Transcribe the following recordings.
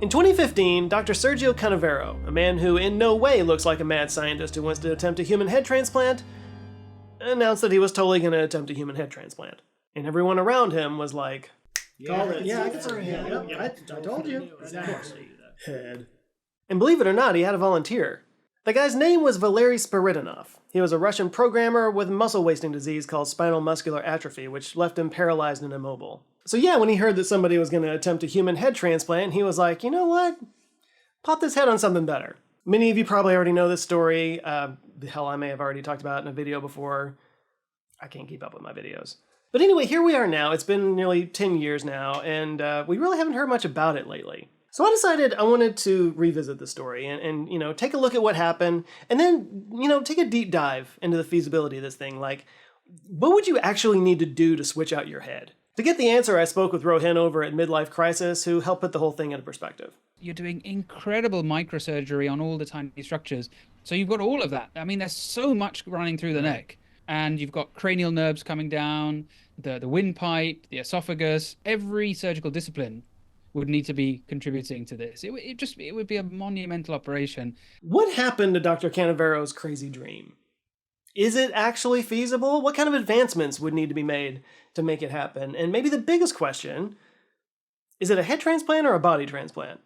In 2015, Dr. Sergio Canavero, a man who in no way looks like a mad scientist who wants to attempt a human head transplant, announced that he was totally going to attempt a human head transplant. And everyone around him was like, Call it. Yeah, I can say head. Yep. I told you. Exactly. Head. And believe it or not, he had a volunteer. The guy's name was Valery Spiridonov. He was a Russian programmer with muscle wasting disease called spinal muscular atrophy, which left him paralyzed and immobile. So yeah, when he heard that somebody was going to attempt a human head transplant, he was like, you know what? Pop this head on something better. Many of you probably already know this story. Hell, I may have already talked about it in a video before. I can't keep up with my videos. But anyway, here we are now. It's been nearly 10 years now, and we really haven't heard much about it lately. So I decided I wanted to revisit the story and take a look at what happened, and then, take a deep dive into the feasibility of this thing. Like, what would you actually need to do to switch out your head? To get the answer, I spoke with Rohin over at Medlife Crisis, who helped put the whole thing into perspective. You're doing incredible microsurgery on all the tiny structures. So you've got all of that. I mean, there's so much running through the neck. And you've got cranial nerves coming down, the windpipe, the esophagus. Every surgical discipline would need to be contributing to this. It would be a monumental operation. What happened to Dr. Canavero's crazy dream? Is it actually feasible? What kind of advancements would need to be made to make it happen? And maybe the biggest question, is it a head transplant or a body transplant?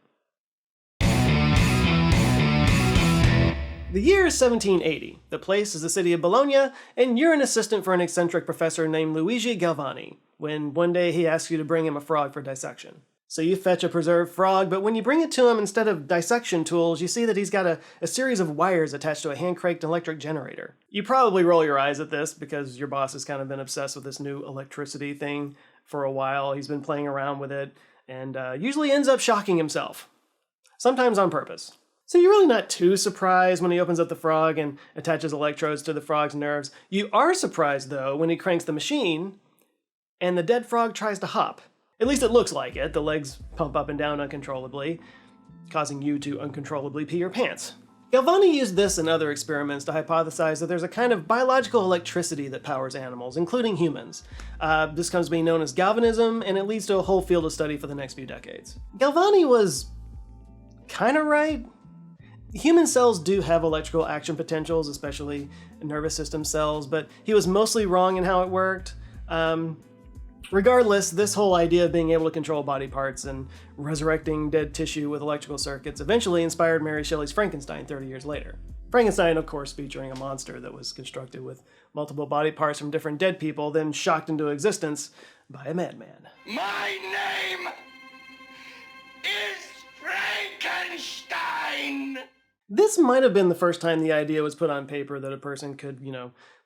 The year is 1780. The place is the city of Bologna, and you're an assistant for an eccentric professor named Luigi Galvani, when one day he asks you to bring him a frog for dissection. So you fetch a preserved frog, but when you bring it to him, instead of dissection tools, you see that he's got a series of wires attached to a hand-cranked electric generator. You probably roll your eyes at this because your boss has kind of been obsessed with this new electricity thing for a while. He's been playing around with it, and usually ends up shocking himself. Sometimes on purpose. So you're really not too surprised when he opens up the frog and attaches electrodes to the frog's nerves. You are surprised, though, when he cranks the machine and the dead frog tries to hop. At least it looks like it. The legs pump up and down uncontrollably, causing you to uncontrollably pee your pants. Galvani used this and other experiments to hypothesize that there's a kind of biological electricity that powers animals, including humans. This comes to be known as galvanism, and it leads to a whole field of study for the next few decades. Galvani was kind of right. Human cells do have electrical action potentials, especially nervous system cells, but he was mostly wrong in how it worked. Regardless, this whole idea of being able to control body parts and resurrecting dead tissue with electrical circuits eventually inspired Mary Shelley's Frankenstein 30 years later. Frankenstein, of course, featuring a monster that was constructed with multiple body parts from different dead people, then shocked into existence by a madman. My name is Frankenstein! This might have been the first time the idea was put on paper that a person could,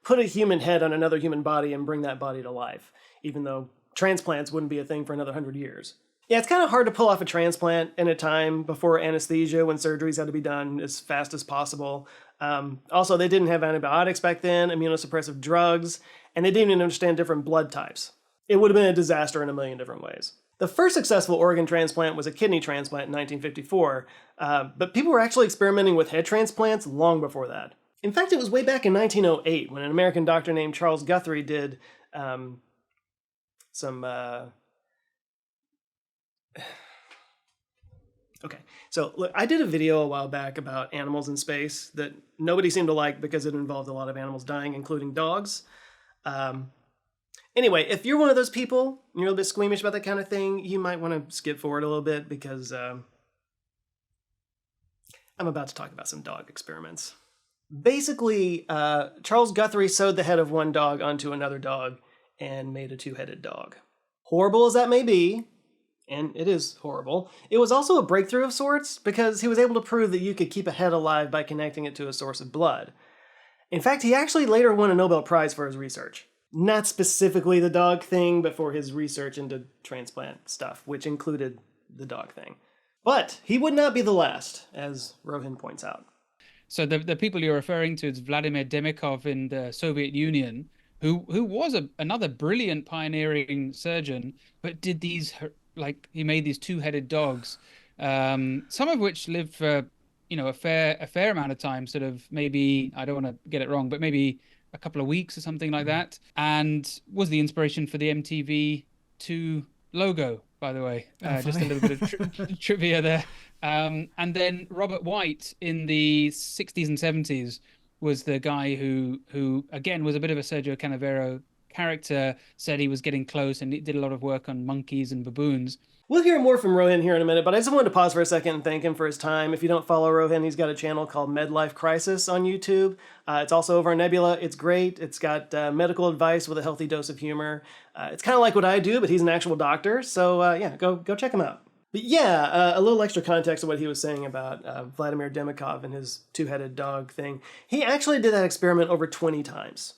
put a human head on another human body and bring that body to life, even though transplants wouldn't be a thing for another 100 years. Yeah, it's kind of hard to pull off a transplant in a time before anesthesia when surgeries had to be done as fast as possible. Also, they didn't have antibiotics back then, immunosuppressive drugs, and they didn't even understand different blood types. It would have been a disaster in a million different ways. The first successful organ transplant was a kidney transplant in 1954, but people were actually experimenting with head transplants long before that. In fact, it was way back in 1908 when an American doctor named Charles Guthrie did Okay, so look, I did a video a while back about animals in space that nobody seemed to like because it involved a lot of animals dying, including dogs. Anyway, if you're one of those people and you're a little bit squeamish about that kind of thing, you might want to skip forward a little bit because I'm about to talk about some dog experiments. Basically, Charles Guthrie sewed the head of one dog onto another dog and made a two-headed dog. Horrible as that may be, and it is horrible, it was also a breakthrough of sorts because he was able to prove that you could keep a head alive by connecting it to a source of blood. In fact, he actually later won a Nobel Prize for his research. Not specifically the dog thing, but for his research into transplant stuff, which included the dog thing. But he would not be the last, as Rohin points out. So the people you're referring to is Vladimir Demikov in the Soviet Union, who was another brilliant pioneering surgeon, but did these, he made these two-headed dogs, some of which lived for, a fair amount of time, sort of maybe, I don't want to get it wrong, but maybe a couple of weeks or something like that, and was the inspiration for the MTV 2 logo, by the way. Just a little bit of trivia there. And then Robert White in the 60s and 70s was the guy who again was a bit of a Sergio Canavero character, said he was getting close and he did a lot of work on monkeys and baboons. We'll hear more from Rohin here in a minute, but I just wanted to pause for a second and thank him for his time. If you don't follow Rohin, he's got a channel called Medlife Crisis on YouTube. It's also over on Nebula. It's great. It's got medical advice with a healthy dose of humor. It's kind of like what I do, but he's an actual doctor. So yeah, go check him out. But yeah, a little extra context of what he was saying about Vladimir Demikov and his two-headed dog thing. He actually did that experiment over 20 times.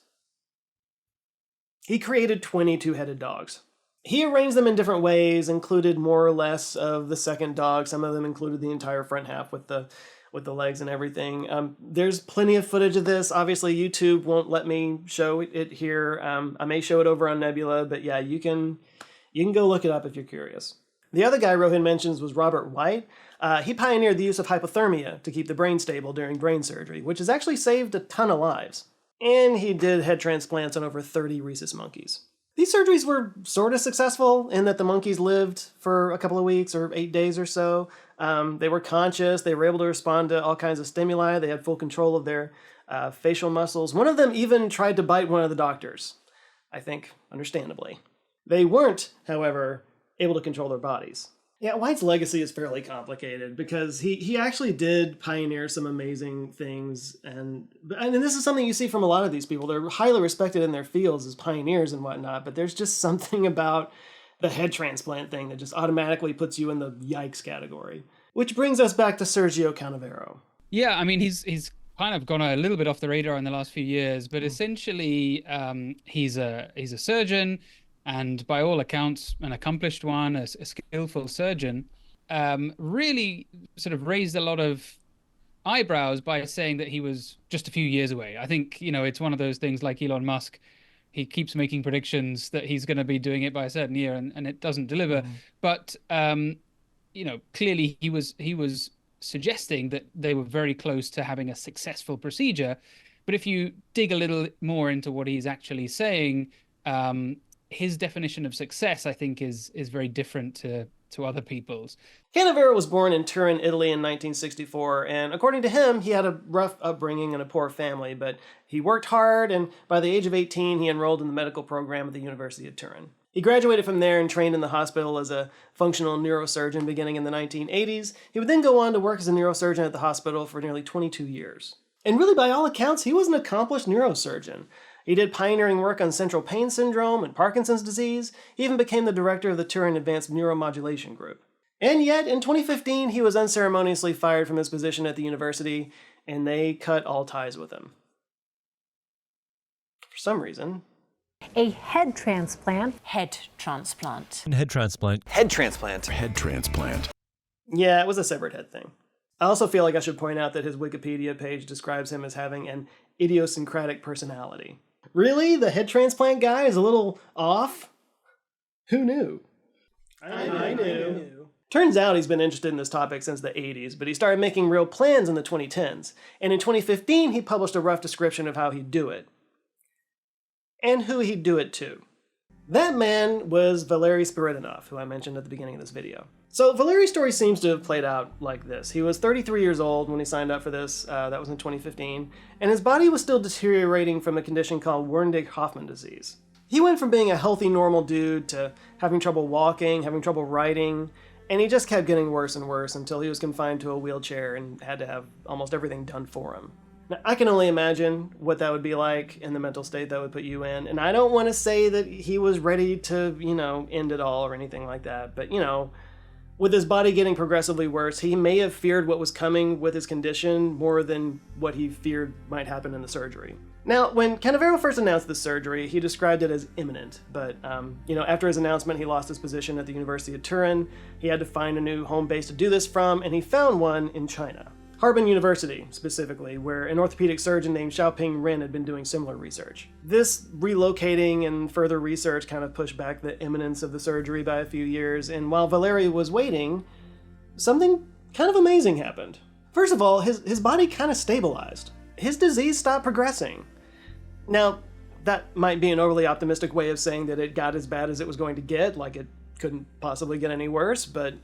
He created 20 two-headed dogs. He arranged them in different ways, included more or less of the second dog. Some of them included the entire front half with the legs and everything. There's plenty of footage of this. Obviously, YouTube won't let me show it here. I may show it over on Nebula, but yeah, you can go look it up if you're curious. The other guy Rohin mentions was Robert White. He pioneered the use of hypothermia to keep the brain stable during brain surgery, which has actually saved a ton of lives. And he did head transplants on over 30 rhesus monkeys. These surgeries were sort of successful in that the monkeys lived for a couple of weeks or 8 days or so. They were conscious. They were able to respond to all kinds of stimuli. They had full control of their facial muscles. One of them even tried to bite one of the doctors, I think, understandably. They weren't, however, able to control their bodies. Yeah, White's legacy is fairly complicated because he actually did pioneer some amazing things. And this is something you see from a lot of these people. They're highly respected in their fields as pioneers and whatnot, but there's just something about the head transplant thing that just automatically puts you in the yikes category. Which brings us back to Sergio Canavero. Yeah, I mean, he's kind of gone a little bit off the radar in the last few years, but essentially he's a surgeon, and by all accounts, an accomplished one, a skillful surgeon, really sort of raised a lot of eyebrows by saying that he was just a few years away. I think, it's one of those things like Elon Musk. He keeps making predictions that he's going to be doing it by a certain year, and it doesn't deliver. But, clearly he was suggesting that they were very close to having a successful procedure. But if you dig a little more into what he's actually saying, his definition of success, I think, is very different to other people's. Canavero was born in Turin, Italy in 1964, and according to him, he had a rough upbringing and a poor family, but he worked hard, and by the age of 18, he enrolled in the medical program at the University of Turin. He graduated from there and trained in the hospital as a functional neurosurgeon beginning in the 1980s. He would then go on to work as a neurosurgeon at the hospital for nearly 22 years. And really, by all accounts, he was an accomplished neurosurgeon. He did pioneering work on central pain syndrome and Parkinson's disease. He even became the director of the Turin Advanced Neuromodulation Group. And yet, in 2015, he was unceremoniously fired from his position at the university, and they cut all ties with him. For some reason. A head transplant. Head transplant. Head transplant. Head transplant. Head transplant. Yeah, it was a severed head thing. I also feel like I should point out that his Wikipedia page describes him as having an idiosyncratic personality. Really? The head transplant guy is a little off? Who knew? I knew. Turns out he's been interested in this topic since the 80s, but he started making real plans in the 2010s. And in 2015, he published a rough description of how he'd do it. And who he'd do it to. That man was Valery Spiridonov, who I mentioned at the beginning of this video. So Valery's story seems to have played out like this. He was 33 years old when he signed up for this. That was in 2015. And his body was still deteriorating from a condition called Wernicke-Hoffmann disease. He went from being a healthy, normal dude to having trouble walking, having trouble writing, and he just kept getting worse and worse until he was confined to a wheelchair and had to have almost everything done for him. Now, I can only imagine what that would be like in the mental state that would put you in. And I don't want to say that he was ready to, end it all or anything like that. But, with his body getting progressively worse, he may have feared what was coming with his condition more than what he feared might happen in the surgery. Now, when Canavero first announced the surgery, he described it as imminent. But, after his announcement, he lost his position at the University of Turin. He had to find a new home base to do this from, and he found one in China. Harbin University, specifically, where an orthopedic surgeon named Xiaoping Ren had been doing similar research. This relocating and further research kind of pushed back the imminence of the surgery by a few years, and while Valery was waiting, something kind of amazing happened. First of all, his body kind of stabilized. His disease stopped progressing. Now, that might be an overly optimistic way of saying that it got as bad as it was going to get, like it couldn't possibly get any worse, but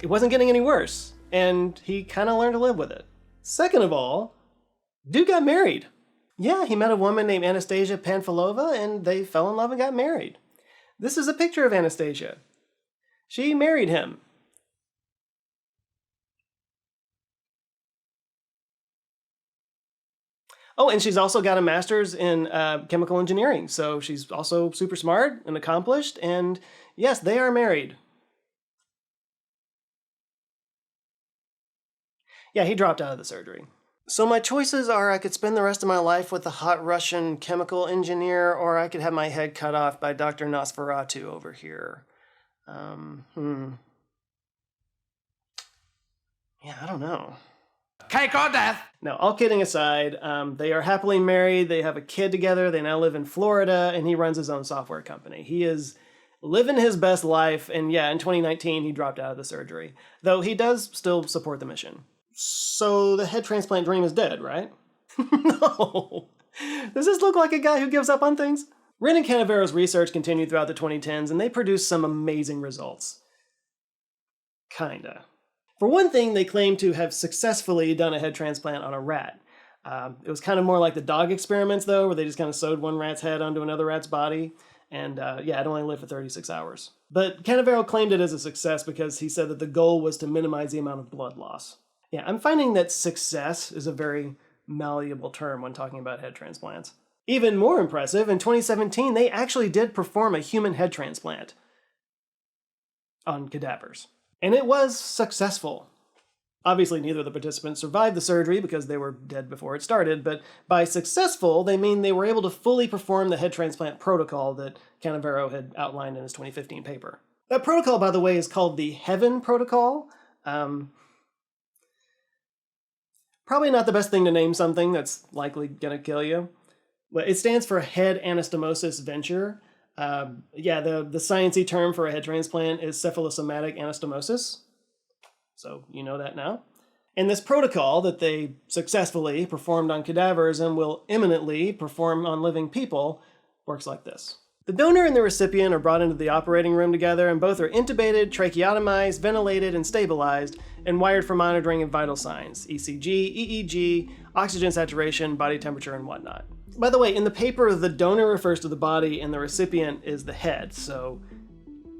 it wasn't getting any worse, and he kind of learned to live with it. Second of all, dude got married. Yeah, he met a woman named Anastasia Panfilova, and they fell in love and got married. This is a picture of Anastasia. She married him. Oh, and she's also got a master's in chemical engineering, so she's also super smart and accomplished, and yes, they are married. Yeah, he dropped out of the surgery. So my choices are I could spend the rest of my life with a hot Russian chemical engineer, or I could have my head cut off by Dr. Nosferatu over here. Yeah, I don't know. Cake or death? No, all kidding aside, they are happily married, they have a kid together, they now live in Florida, and he runs his own software company. He is living his best life, and yeah, in 2019 he dropped out of the surgery. Though he does still support the mission. So the head transplant dream is dead, right? No. Does this look like a guy who gives up on things? Wren and Canavero's research continued throughout the 2010s, and they produced some amazing results. Kinda. For one thing, they claim to have successfully done a head transplant on a rat. It was kind of more like the dog experiments, though, where they just kind of sewed one rat's head onto another rat's body. And yeah, it only lived for 36 hours. But Canavero claimed it as a success because he said that the goal was to minimize the amount of blood loss. Yeah, I'm finding that success is a very malleable term when talking about head transplants. Even more impressive, in 2017, they actually did perform a human head transplant on cadavers. And it was successful. Obviously, neither of the participants survived the surgery because they were dead before it started, but by successful, they mean they were able to fully perform the head transplant protocol that Canavero had outlined in his 2015 paper. That protocol, by the way, is called the Heaven Protocol. Probably not the best thing to name something that's likely gonna kill you. But it stands for Head Anastomosis Venture. Yeah, the sciencey term for a head transplant is cephalosomatic anastomosis. So you know that now. And this protocol that they successfully performed on cadavers and will imminently perform on living people works like this. The donor and the recipient are brought into the operating room together, and both are intubated, tracheotomized, ventilated, and stabilized, and wired for monitoring of vital signs, ECG, EEG, oxygen saturation, body temperature, and whatnot. By the way, in the paper, the donor refers to the body and the recipient is the head, so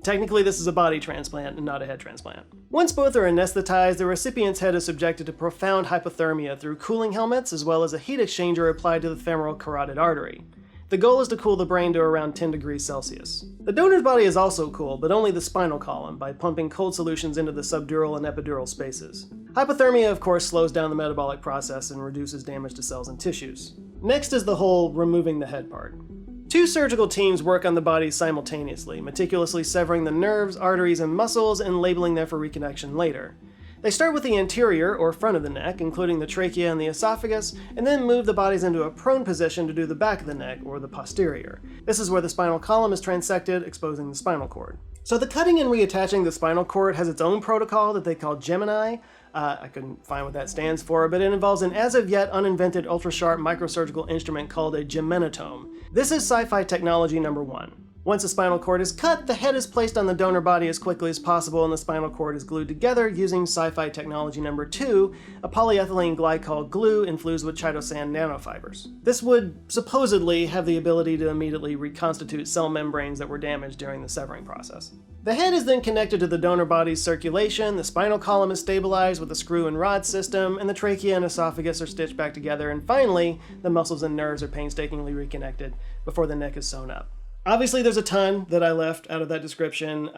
technically this is a body transplant and not a head transplant. Once both are anesthetized, the recipient's head is subjected to profound hypothermia through cooling helmets as well as a heat exchanger applied to the femoral carotid artery. The goal is to cool the brain to around 10 degrees Celsius. The donor's body is also cooled, but only the spinal column, by pumping cold solutions into the subdural and epidural spaces. Hypothermia, of course, slows down the metabolic process and reduces damage to cells and tissues. Next is the whole removing the head part. Two surgical teams work on the body simultaneously, meticulously severing the nerves, arteries, and muscles and labeling them for reconnection later. They start with the anterior, or front of the neck, including the trachea and the esophagus, and then move the bodies into a prone position to do the back of the neck, or the posterior. This is where the spinal column is transected, exposing the spinal cord. So the cutting and reattaching the spinal cord has its own protocol that they call Gemini. I couldn't find what that stands for, but it involves an as-of-yet uninvented ultra-sharp microsurgical instrument called a geminotome. This is sci-fi technology number 1. Once the spinal cord is cut, the head is placed on the donor body as quickly as possible and the spinal cord is glued together using sci-fi technology number 2, a polyethylene glycol glue infused with chitosan nanofibers. This would supposedly have the ability to immediately reconstitute cell membranes that were damaged during the severing process. The head is then connected to the donor body's circulation, the spinal column is stabilized with a screw and rod system, and the trachea and esophagus are stitched back together, and finally, the muscles and nerves are painstakingly reconnected before the neck is sewn up. Obviously, there's a ton that I left out of that description.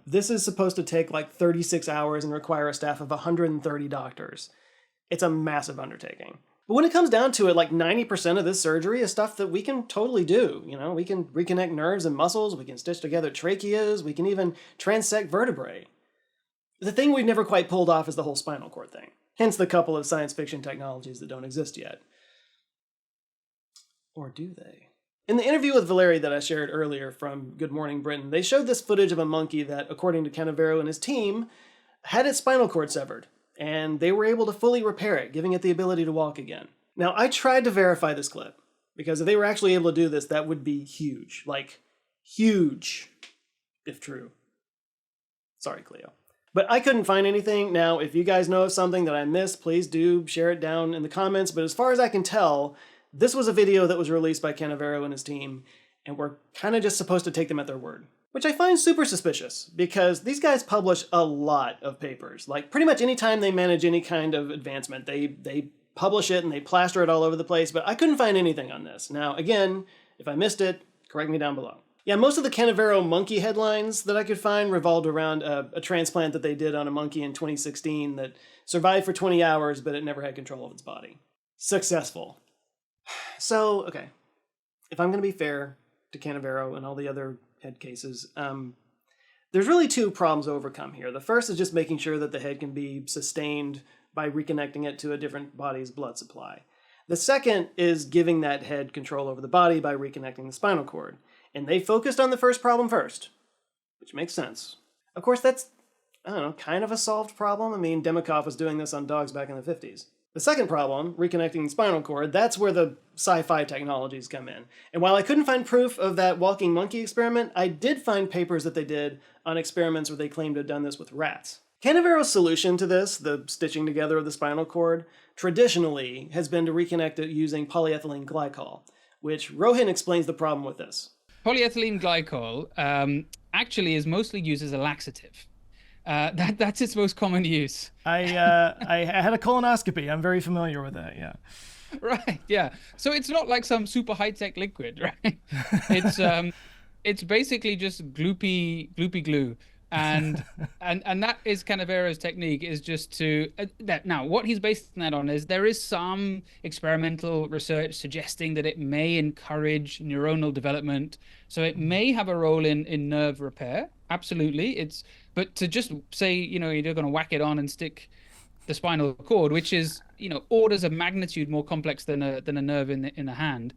This is supposed to take like 36 hours and require a staff of 130 doctors. It's a massive undertaking. But when it comes down to it, like 90% of this surgery is stuff that we can totally do. You know, we can reconnect nerves and muscles, we can stitch together tracheas, we can even transect vertebrae. The thing we've never quite pulled off is the whole spinal cord thing. Hence the couple of science fiction technologies that don't exist yet. Or do they? In the interview with Valery that I shared earlier from Good Morning Britain, they showed this footage of a monkey that, according to Canavero and his team, had its spinal cord severed, and they were able to fully repair it, giving it the ability to walk again. Now, I tried to verify this clip, because if they were actually able to do this, that would be huge. Like, huge. if true. Sorry, Cleo. But I couldn't find anything. Now, if you guys know of something that I missed, please do share it down in the comments. But as far as I can tell, this was a video that was released by Canavero and his team, and we're kind of just supposed to take them at their word. Which I find super suspicious, because these guys publish a lot of papers. Like, pretty much anytime they manage any kind of advancement, they publish it and they plaster it all over the place, but I couldn't find anything on this. Now, again, if I missed it, correct me down below. Yeah, most of the Canavero monkey headlines that I could find revolved around a transplant that they did on a monkey in 2016 that survived for 20 hours, but it never had control of its body. Successful. So, okay, if I'm going to be fair to Canavero and all the other head cases, there's really two problems to overcome here. The first is just making sure that the head can be sustained by reconnecting it to a different body's blood supply. The second is giving that head control over the body by reconnecting the spinal cord. And they focused on the first problem first, which makes sense. Of course, that's, I don't know, kind of a solved problem. I mean, Demikov was doing this on dogs back in the 50s. The second problem, reconnecting the spinal cord, that's where the sci-fi technologies come in. And while I couldn't find proof of that walking monkey experiment, I did find papers that they did on experiments where they claimed to have done this with rats. Canavero's solution to this, the stitching together of the spinal cord, traditionally has been to reconnect it using polyethylene glycol, which Rohin explains the problem with this. Polyethylene glycol actually is mostly used as a laxative. That's its most common use. I had a colonoscopy. I'm very familiar with that, yeah. Right, yeah. So it's not like some super high-tech liquid, right? It's basically just gloopy glue. And that is Canavero's technique, is just to now what he's basing that on is there is some experimental research suggesting that it may encourage neuronal development, so it may have a role in nerve repair. Absolutely. But to just say, you're going to whack it on and stick the spinal cord, which is, orders of magnitude more complex than a nerve in the hand.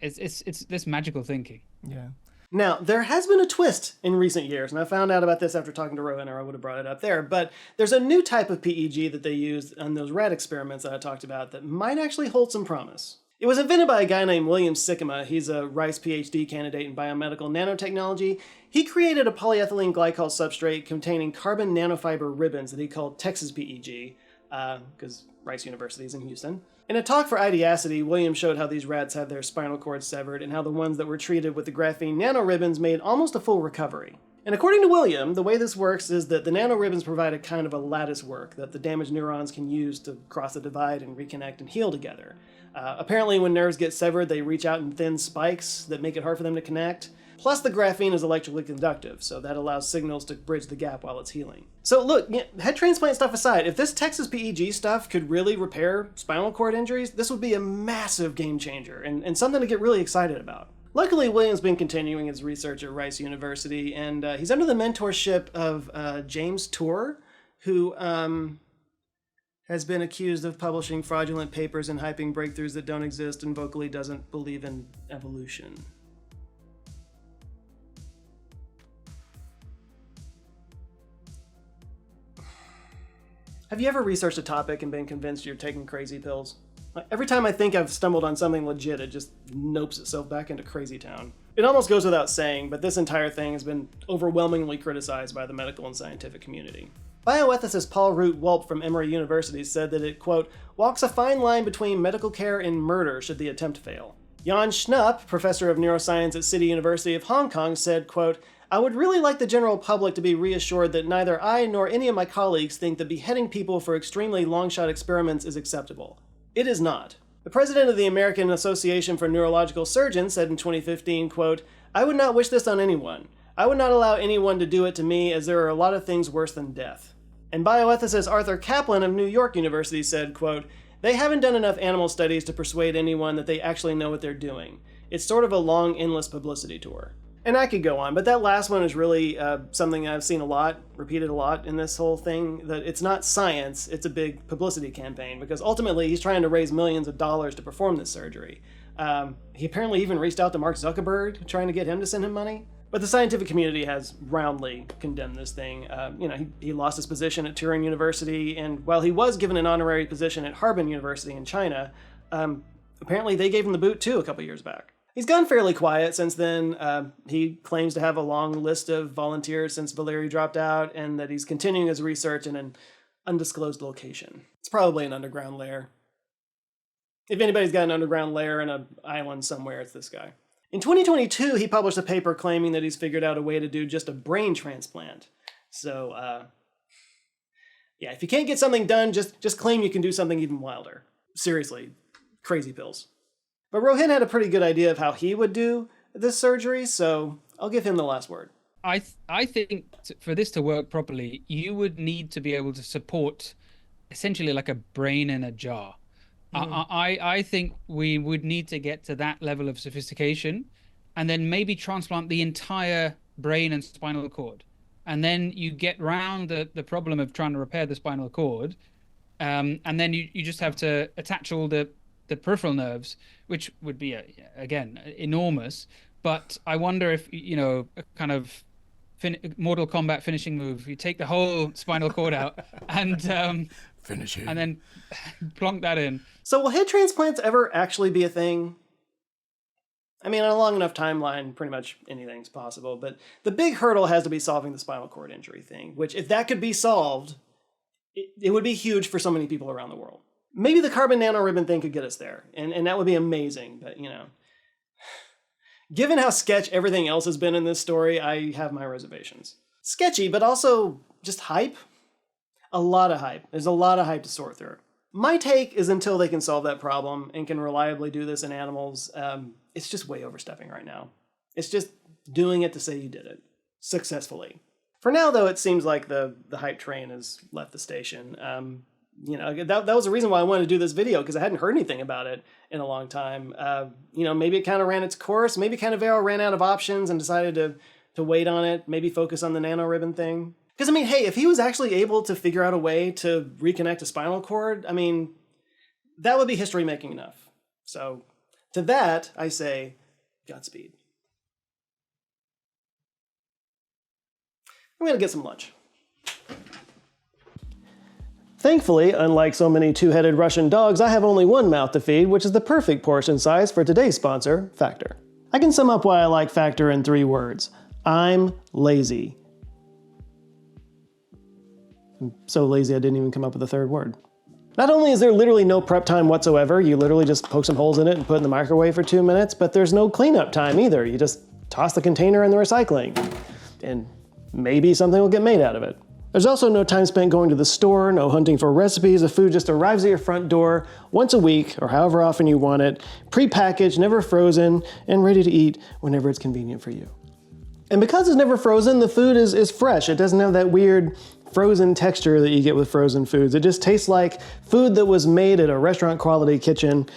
It's this magical thinking. Yeah. Now, there has been a twist in recent years, and I found out about this after talking to Rowan, or I would have brought it up there, but there's a new type of PEG that they used on those rat experiments that I talked about that might actually hold some promise. It was invented by a guy named William Sikkema. He's a Rice PhD candidate in biomedical nanotechnology. He created a polyethylene glycol substrate containing carbon nanofiber ribbons that he called Texas PEG, because Rice University is in Houston. In a talk for Ideacity, William showed how these rats had their spinal cords severed and how the ones that were treated with the graphene nanoribbons made almost a full recovery. And according to William, the way this works is that the nanoribbons provide a kind of a lattice work that the damaged neurons can use to cross the divide and reconnect and heal together. Apparently, when nerves get severed, they reach out in thin spikes that make it hard for them to connect. Plus, the graphene is electrically conductive, so that allows signals to bridge the gap while it's healing. So look, head transplant stuff aside, if this Texas PEG stuff could really repair spinal cord injuries, this would be a massive game changer and something to get really excited about. Luckily, William's been continuing his research at Rice University, and he's under the mentorship of James Tour, who has been accused of publishing fraudulent papers and hyping breakthroughs that don't exist and vocally doesn't believe in evolution. Have you ever researched a topic and been convinced you're taking crazy pills? Every time I think I've stumbled on something legit, it just nopes itself back into crazy town. It almost goes without saying, but this entire thing has been overwhelmingly criticized by the medical and scientific community. Bioethicist Paul Root Wolpe from Emory University said that it, quote, walks a fine line between medical care and murder should the attempt fail. Jan Schnupp, professor of neuroscience at City University of Hong Kong, said, quote, I would really like the general public to be reassured that neither I nor any of my colleagues think that beheading people for extremely long-shot experiments is acceptable. It is not. The president of the American Association for Neurological Surgeons said in 2015, quote, I would not wish this on anyone. I would not allow anyone to do it to me, as there are a lot of things worse than death. And bioethicist Arthur Kaplan of New York University said, quote, they haven't done enough animal studies to persuade anyone that they actually know what they're doing. It's sort of a long, endless publicity tour. And I could go on, but that last one is really something I've seen a lot, repeated a lot in this whole thing, that it's not science, it's a big publicity campaign, because ultimately he's trying to raise millions of dollars to perform this surgery. He apparently even reached out to Mark Zuckerberg, trying to get him to send him money. But the scientific community has roundly condemned this thing. He lost his position at Turin University, and while he was given an honorary position at Harbin University in China, apparently they gave him the boot too a couple years back. He's gone fairly quiet since then. He claims to have a long list of volunteers since Valery dropped out, and that he's continuing his research in an undisclosed location. It's probably an underground lair. If anybody's got an underground lair in an island somewhere, it's this guy. In 2022, he published a paper claiming that he's figured out a way to do just a brain transplant. So, yeah, if you can't get something done, just claim you can do something even wilder. Seriously, crazy pills. But Rohin had a pretty good idea of how he would do this surgery, so I'll give him the last word. I think for this to work properly, you would need to be able to support essentially like a brain in a jar. I think we would need to get to that level of sophistication, and then maybe transplant the entire brain and spinal cord. And then you get round the problem of trying to repair the spinal cord, and then you just have to attach all the peripheral nerves, which would be, again, enormous. But I wonder if, a kind of Mortal Kombat finishing move, you take the whole spinal cord out and Finish it. And then plonk that in. So will head transplants ever actually be a thing? I mean, on a long enough timeline, pretty much anything's possible, but the big hurdle has to be solving the spinal cord injury thing, which if that could be solved, it would be huge for so many people around the world. Maybe the carbon nanoribbon thing could get us there, and that would be amazing, but given how sketch everything else has been in this story, I have my reservations. Sketchy, but also just hype. A lot of hype. There's a lot of hype to sort through. My take is until they can solve that problem and can reliably do this in animals, it's just way overstepping right now. It's just doing it to say you did it. Successfully. For now, though, it seems like the hype train has left the station. That was the reason why I wanted to do this video, because I hadn't heard anything about it in a long time. Maybe it kind of ran its course. Maybe Canavero ran out of options and decided to wait on it. Maybe focus on the nanoribbon thing. Because, I mean, hey, if he was actually able to figure out a way to reconnect a spinal cord, I mean, that would be history-making enough. So, to that, I say, Godspeed. I'm going to get some lunch. Thankfully, unlike so many two-headed Russian dogs, I have only one mouth to feed, which is the perfect portion size for today's sponsor, Factor. I can sum up why I like Factor in 3 words. I'm lazy. I'm so lazy I didn't even come up with a third word. Not only is there literally no prep time whatsoever, you literally just poke some holes in it and put it in the microwave for 2 minutes, but there's no cleanup time either. You just toss the container in the recycling, and maybe something will get made out of it. There's also no time spent going to the store, no hunting for recipes. The food just arrives at your front door once a week, or however often you want it, pre-packaged, never frozen, and ready to eat whenever it's convenient for you. And because it's never frozen, the food is fresh. It doesn't have that weird frozen texture that you get with frozen foods. It just tastes like food that was made at a restaurant quality kitchen,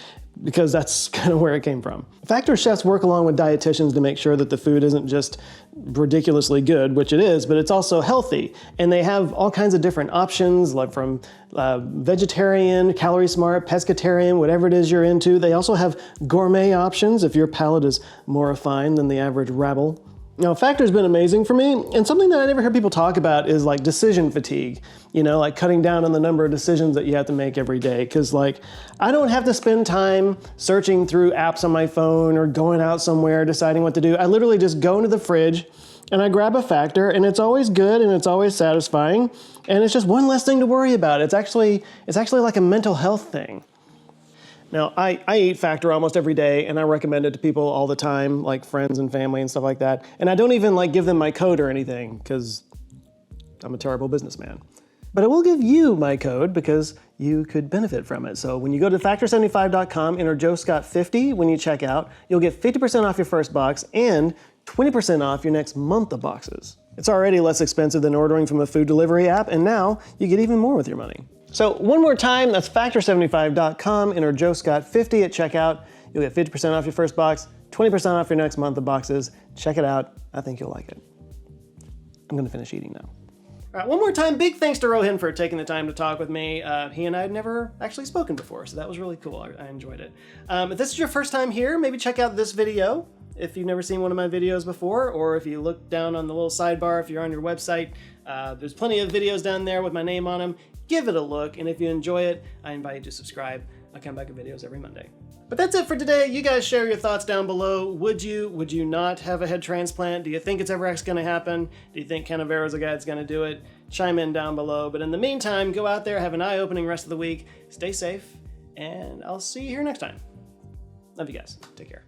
because that's kind of where it came from. Factor chefs work along with dietitians to make sure that the food isn't just ridiculously good, which it is, but it's also healthy. And they have all kinds of different options, like from vegetarian, calorie smart, pescatarian, whatever it is you're into. They also have gourmet options if your palate is more refined than the average rabble. Now, Factor's been amazing for me, and something that I never hear people talk about is like decision fatigue, like cutting down on the number of decisions that you have to make every day. Because I don't have to spend time searching through apps on my phone or going out somewhere deciding what to do. I literally just go into the fridge and I grab a Factor, and it's always good and it's always satisfying, and it's just one less thing to worry about. It's actually like a mental health thing. Now, I eat Factor almost every day, and I recommend it to people all the time, like friends and family and stuff like that. And I don't even give them my code or anything, because I'm a terrible businessman. But I will give you my code because you could benefit from it. So when you go to factor75.com, enter JoeScott50 when you check out, you'll get 50% off your first box and 20% off your next month of boxes. It's already less expensive than ordering from a food delivery app, and now you get even more with your money. So one more time, that's factor75.com, enter JoeScott50 at checkout. You'll get 50% off your first box, 20% off your next month of boxes. Check it out. I think you'll like it. I'm going to finish eating now. All right, one more time, big thanks to Rohin for taking the time to talk with me. He and I had never actually spoken before, so that was really cool. I enjoyed it. If this is your first time here, maybe check out this video if you've never seen one of my videos before, or if you look down on the little sidebar, if you're on your website, there's plenty of videos down there with my name on them. Give it a look, and if you enjoy it, I invite you to subscribe. I come back with videos every Monday. But that's it for today. You guys share your thoughts down below. Would you not have a head transplant? Do you think it's ever going to happen? Do you think Canavero's a guy that's going to do it? Chime in down below. But in the meantime, go out there, have an eye-opening rest of the week. Stay safe, and I'll see you here next time. Love you guys. Take care.